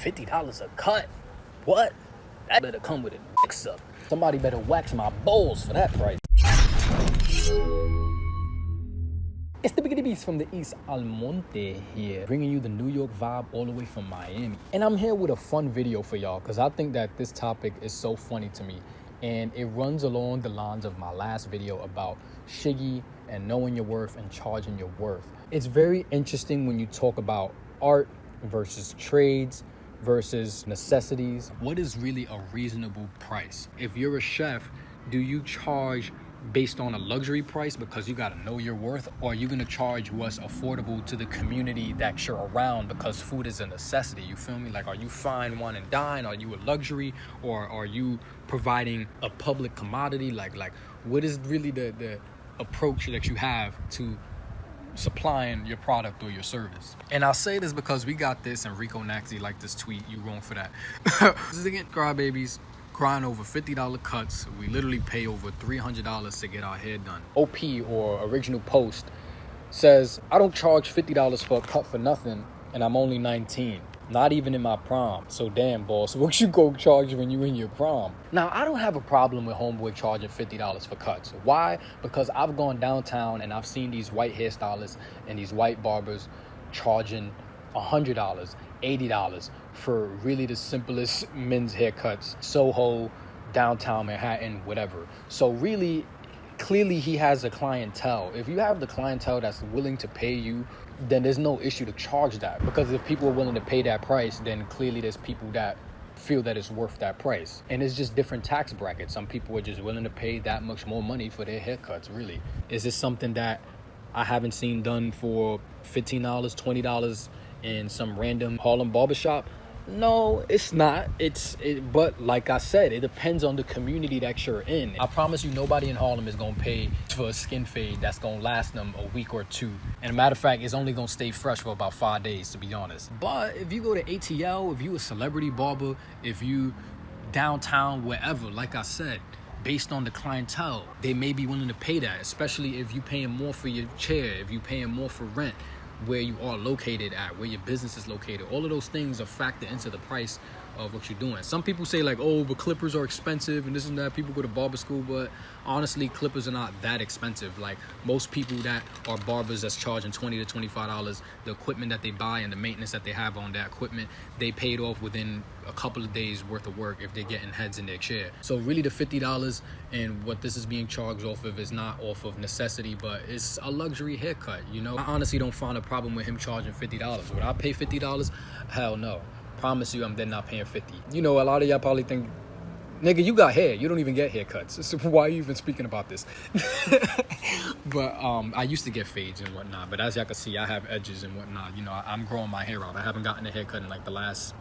$50 a cut? What? That better come with a mix up. Somebody better wax my balls for that price. It's the Biggity Beast from the East Almonte here, bringing you the New York vibe all the way from Miami. And I'm here with a fun video for y'all because I think that this topic is so funny to me. And it runs along the lines of my last video about Shiggy and knowing your worth and charging your worth. It's very interesting when you talk about art versus trades versus necessities. What is really a reasonable price? If you're a chef, do you charge based on a luxury price because you got to know your worth, or are you going to charge what's affordable to the community that you're around because food is a necessity? You feel me? Like, are you fine, wine, and dine? Are you a luxury, or are you providing a public commodity? Like what is really the approach that you have to supplying your product or your service? And I'll say this because we got this, and Rico Naxi liked this tweet. You wrong for that. This is again, crybabies crying over $50 cuts. We literally pay over $300 to get our hair done. OP, or Original Post, says, I don't charge $50 for a cut for nothing, and I'm only 19. Not even in my prime. So damn, boss, what you go charge when you in your prime? Now, I don't have a problem with homeboy charging $50 for cuts. Why? Because I've gone downtown and I've seen these white hairstylists and these white barbers charging $100, $80 for really the simplest men's haircuts. Soho, downtown Manhattan, whatever. So really, clearly he has a clientele. If you have the clientele that's willing to pay you, then there's no issue to charge that. Because if people are willing to pay that price, then clearly there's people that feel that it's worth that price. And it's just different tax brackets. Some people are just willing to pay that much more money for their haircuts, really. Is this something that I haven't seen done for $15, $20 in some random Harlem barbershop? No, it's not. But like I said, it depends on the community that you're in. I promise you, nobody in Harlem is gonna pay for a skin fade that's gonna last them a week or two. And a matter of fact, it's only gonna stay fresh for about 5 days, to be honest. But if you go to ATL, if you a celebrity barber, if you downtown, wherever, like I said, based on the clientele, they may be willing to pay that, especially if you paying more for your chair, if you paying more for rent, where you are located at, where your business is located. All of those things are factored into the price of what you're doing. Some people say like, oh, but clippers are expensive and this and that. People go to barber school, but honestly, clippers are not that expensive. Like, most people that are barbers that's charging $20 to $25, the equipment that they buy and the maintenance that they have on that equipment, they paid off within a couple of days worth of work if they're getting heads in their chair. So really the $50 and what this is being charged off of is not off of necessity, but it's a luxury haircut, you know? I honestly don't find a problem with him charging $50. Would I pay $50? Hell no. Promise you, I'm then not paying $50. You know, a lot of y'all probably think, nigga, you got hair. You don't even get haircuts. So why are you even speaking about this? But I used to get fades and whatnot. But as y'all can see, I have edges and whatnot. You know, I'm growing my hair out. I haven't gotten a haircut in like the last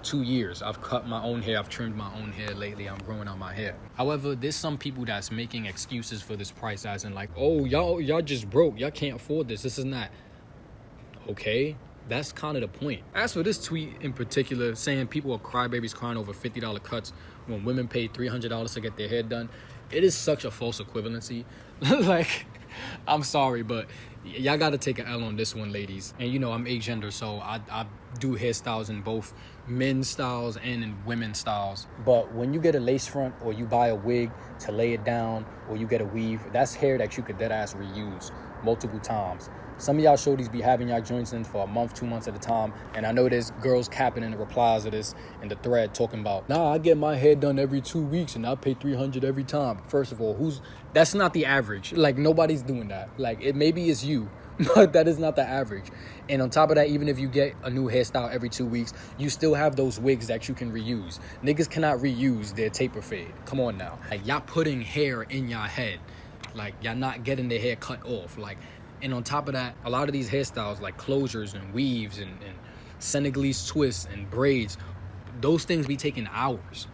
2 years. I've cut my own hair. I've trimmed my own hair lately. I'm growing out my hair. However, there's some people that's making excuses for this price, as in like, oh, y'all just broke. Y'all can't afford this. This is not. Okay. That's kind of the point. As for this tweet in particular, saying people are crybabies crying over $50 cuts when women pay $300 to get their hair done, it is such a false equivalency. Like, I'm sorry, but y'all got to take an L on this one, ladies. And you know, I'm agender, so I do hairstyles in both men's styles and in women's styles. But when you get a lace front, or you buy a wig to lay it down, or you get a weave, that's hair that you could deadass reuse multiple times. Some of y'all shorties be having y'all joints in for a month, 2 months at a time. And I know there's girls capping in the replies of this in the thread talking about, nah, I get my hair done every 2 weeks and I pay $300 every time. First of all, that's not the average. Like, nobody's doing that. Like, maybe it's you, but that is not the average. And on top of that, even if you get a new hairstyle every 2 weeks, you still have those wigs that you can reuse. Niggas cannot reuse their taper fade. Come on now. Like, y'all putting hair in y'all head. Like, y'all not getting their hair cut off. Like, and on top of that, a lot of these hairstyles like closures and weaves and Senegalese twists and braids, those things be taking hours.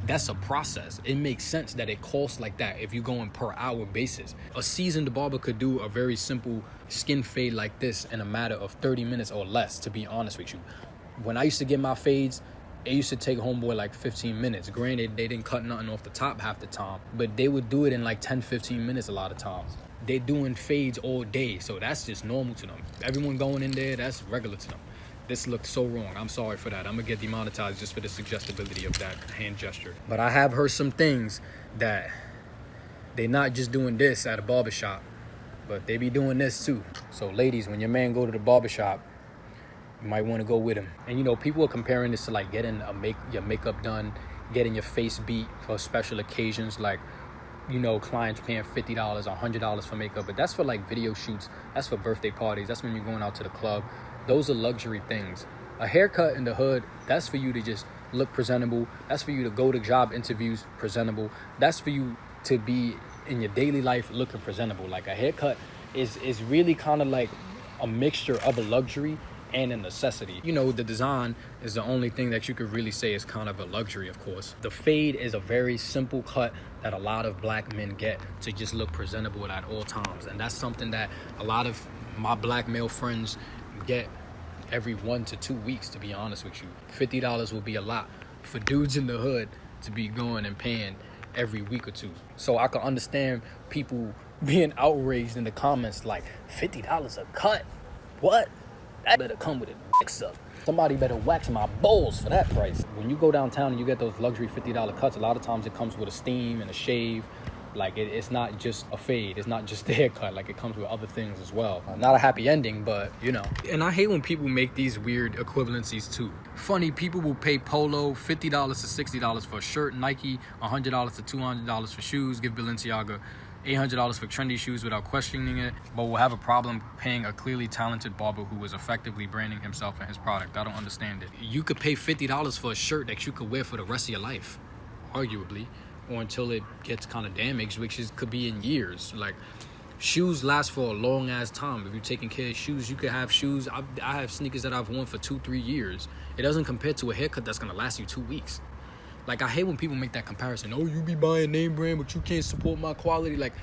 That's a process. It makes sense that it costs like that if you're going per hour basis. A seasoned barber could do a very simple skin fade like this in a matter of 30 minutes or less, to be honest with you. When I used to get my fades, it used to take homeboy like 15 minutes. Granted, they didn't cut nothing off the top half the time, but they would do it in like 10, 15 minutes a lot of times. They're doing fades all day, so that's just normal to them. Everyone going in there, that's regular to them. this looked so wrong. I'm sorry for that. I'm gonna get demonetized just for the suggestibility of that hand gesture. But I have heard some things that they not just doing this at a barbershop, but they be doing this too. So ladies, when your man go to the barbershop, you might want to go with him. And you know, people are comparing this to like getting your makeup done, getting your face beat for special occasions, like, you know, clients paying $50 or $100 for makeup, but that's for like video shoots, that's for birthday parties, that's when you're going out to the club. Those are luxury things. A haircut in the hood, that's for you to just look presentable. That's for you to go to job interviews presentable. That's for you to be in your daily life looking presentable. Like a haircut is really kind of like a mixture of a luxury and a necessity. You know, the design is the only thing that you could really say is kind of a luxury, of course. The fade is a very simple cut that a lot of black men get to just look presentable at all times. And that's something that a lot of my black male friends get every 1 to 2 weeks, to be honest with you. $50 will be a lot for dudes in the hood to be going and paying every week or two. So I can understand people being outraged in the comments like, $50 a cut? What? That better come with a mix up. Somebody better wax my balls for that price. When you go downtown and you get those luxury $50 cuts, a lot of times it comes with a steam and a shave. Like it's not just a fade, it's not just the haircut, like it comes with other things as well. Not a happy ending, but you know. And I hate when people make these weird equivalencies too. Funny, people will pay Polo $50 to $60 for a shirt, Nike $100 to $200 for shoes, give Balenciaga $800 for trendy shoes without questioning it, but will have a problem paying a clearly talented barber who is effectively branding himself and his product. I don't understand it. You could pay $50 for a shirt that you could wear for the rest of your life, arguably, or until it gets kind of damaged, which could be in years. Like, shoes last for a long ass time. If you're taking care of shoes, you could have shoes. I have sneakers that I've worn for 2-3 years. It doesn't compare to a haircut that's gonna last you 2 weeks. Like, I hate when people make that comparison. Oh, you be buying name brand, but you can't support my quality. Like,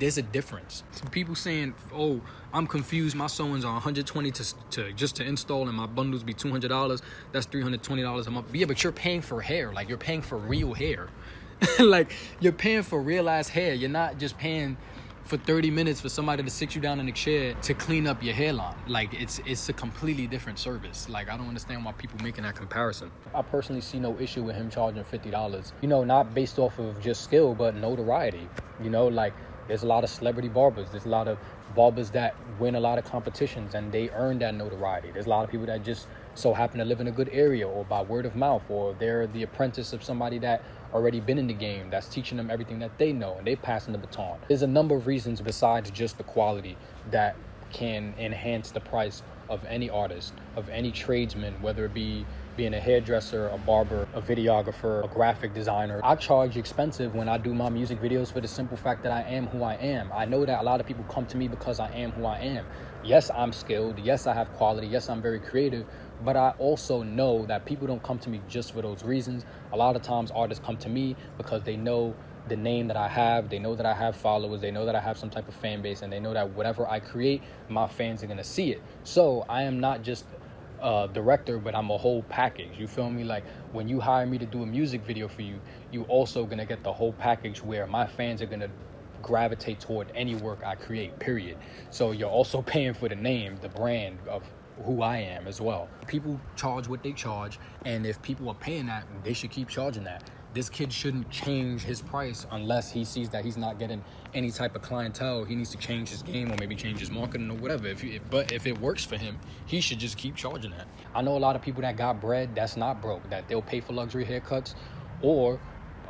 there's a difference. People saying, oh, I'm confused. My sewings are $120 to just to install, and my bundles be $200. That's $320 a month. Yeah, but you're paying for hair. Like, you're paying for real hair. Like, you're paying for real ass hair. You're not just paying for 30 minutes for somebody to sit you down in a chair to clean up your hairline. Like, it's a completely different service. Like, I don't understand why people making that comparison. I personally see no issue with him charging $50. You know, not based off of just skill, but notoriety. You know, like, there's a lot of celebrity barbers. There's a lot of barbers that win a lot of competitions and they earn that notoriety. There's a lot of people that just so happen to live in a good area, or by word of mouth, or they're the apprentice of somebody that already been in the game that's teaching them everything that they know, and they passing the baton. There's a number of reasons besides just the quality that can enhance the price of any artist, of any tradesman, whether it be being a hairdresser, a barber, a videographer, a graphic designer. I charge expensive when I do my music videos for the simple fact that I am who I am. I know that a lot of people come to me because I am who I am. Yes, I'm skilled. Yes, I have quality. Yes, I'm very creative. But I also know that people don't come to me just for those reasons. A lot of times artists come to me because they know the name that I have. They know that I have followers. They know that I have some type of fan base. And they know that whatever I create, my fans are going to see it. So I am not just a director, but I'm a whole package. You feel me? Like, when you hire me to do a music video for you, you also going to get the whole package where my fans are going to gravitate toward any work I create, period. So you're also paying for the name, the brand of who I am as well. People charge what they charge, and if people are paying that, they should keep charging that. This kid shouldn't change his price unless he sees that he's not getting any type of clientele. He needs to change his game, or maybe change his marketing or whatever. But if it works for him, he should just keep charging that. I know a lot of people that got bread that's not broke, that they'll pay for luxury haircuts, or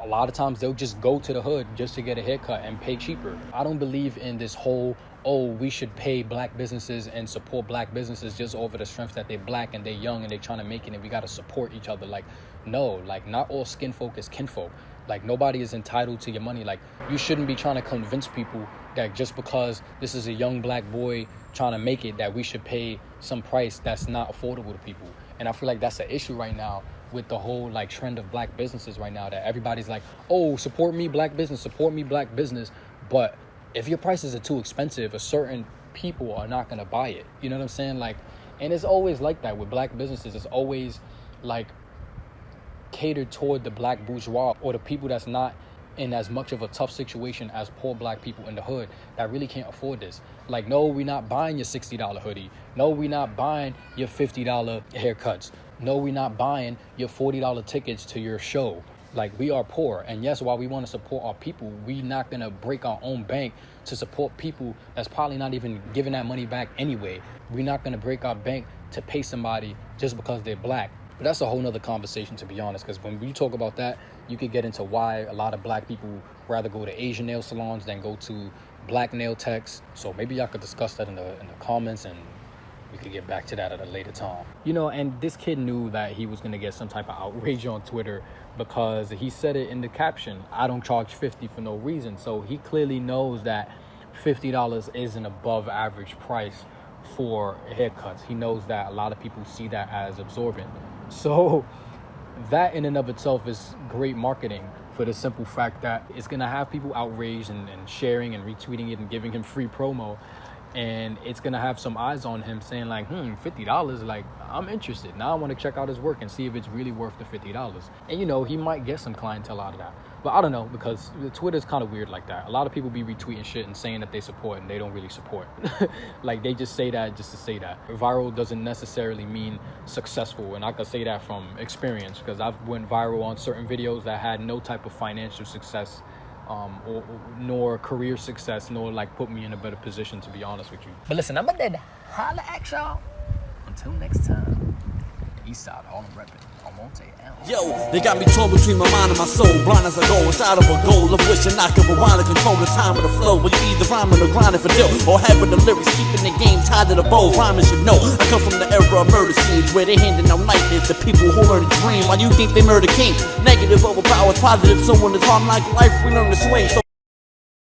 a lot of times they'll just go to the hood just to get a haircut and pay cheaper. I don't believe in this whole, oh, we should pay black businesses and support black businesses just over the strength that they're black and they're young and they're trying to make it and we got to support each other. Like, no, like, not all skin folk is kinfolk. Like, nobody is entitled to your money. Like, you shouldn't be trying to convince people that just because this is a young black boy trying to make it, that we should pay some price that's not affordable to people. And I feel like that's an issue right now with the whole like trend of black businesses right now, that everybody's like, oh, support me black business, support me black business. But if your prices are too expensive, a certain people are not gonna buy it. You know what I'm saying? Like, and it's always like that with black businesses. It's always like catered toward the black bourgeois or the people that's not in as much of a tough situation as poor black people in the hood that really can't afford this. Like, no, we're not buying your $60 hoodie. No, we're not buying your $50 haircuts. No, we're not buying your $40 tickets to your show. Like, we are poor. And yes, while we want to support our people, we're not going to break our own bank to support people that's probably not even giving that money back anyway. We're not going to break our bank to pay somebody just because they're black. But that's a whole nother conversation, to be honest, because when we talk about that, you could get into why a lot of black people rather go to Asian nail salons than go to black nail techs. So maybe y'all could discuss that in the comments, and we could get back to that at a later time. You know, and this kid knew that he was going to get some type of outrage on Twitter because he said it in the caption, I don't charge $50 for no reason. So he clearly knows that $50 is an above average price for haircuts. He knows that a lot of people see that as absorbent. So that in and of itself is great marketing, for the simple fact that it's going to have people outraged and sharing and retweeting it and giving him free promo. And it's going to have some eyes on him saying like, $50, like, I'm interested. Now I want to check out his work and see if it's really worth the $50. And, you know, he might get some clientele out of that. But I don't know, because the Twitter's kind of weird like that. A lot of people be retweeting shit and saying that they support, and they don't really support. Like, they just say that just to say that. Viral doesn't necessarily mean successful. And I can say that from experience, because I've went viral on certain videos that had no type of financial success, nor career success, nor like put me in a better position, to be honest with you. But listen, I'm gonna holla at y'all. Until next time, East Side, all I'm repping. Almonte. Yo, they got me torn between my mind and my soul, blind as I go inside of a goal of wishing I could rewind and control the time of the flow. But you either rhyming or grinding for dough, or having the lyrics keeping the game tied to the bow. Rhyming should know I come from the era of murder scenes where they handing out nightmares to people who learn to dream. While you think they murder king, negative overpowers positive. Someone is hard like life, we learn to swing. So